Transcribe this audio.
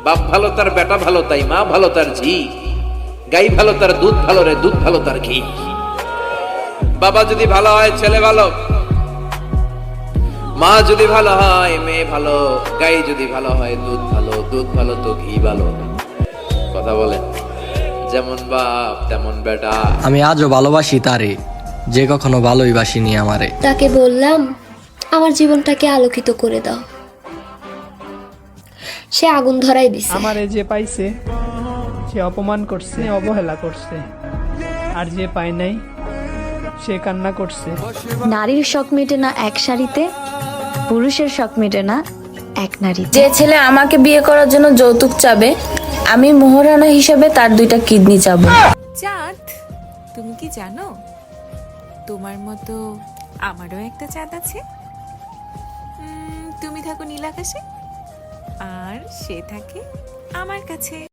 বাপ ভালো তার বেটা ভালো তাই মা ভালো তার ঝি, গাই ভালো তার দুধ ভালো রে দুধ ভালো তার ঘি। বাবা যদি ভালো হয় ছেলে ভালো, মা যদি ভালো হয় মেয়ে ভালো, গাই যদি ভালো হয় দুধ ভালো, দুধ ভালো তো ঘি ভালো। কথা বলেন, যেমন বাপ তেমন বেটা। আমি আজও ভালোবাসি তারে, যে কখনো ভালোই বাসিনি আমারে। তাকে বললাম আমার জীবনটাকে আলোকিত করে দাও, সে আগুন ধরাই দিছে। আমারে যে পাইছে সে অপমান করছে, অবহেলা করছে, আর যে পায় নাই সে কান্না করছে। নারীর শখ মেটে না এক শাড়িতে, পুরুষের শখ মেটে না এক নারীতে। যে ছেলে আমাকে বিয়ে করার জন্য যৌতুক চাবে, আমি মোহরানা হিসেবে তার 2টা কিডনি চাবো। চাঁদ, তুমি কি জানো তোমার মতো আমারও একটা চাঁদ আছে। তুমি থাকো নীল আকাশে আর সে থাকে আমার কাছে।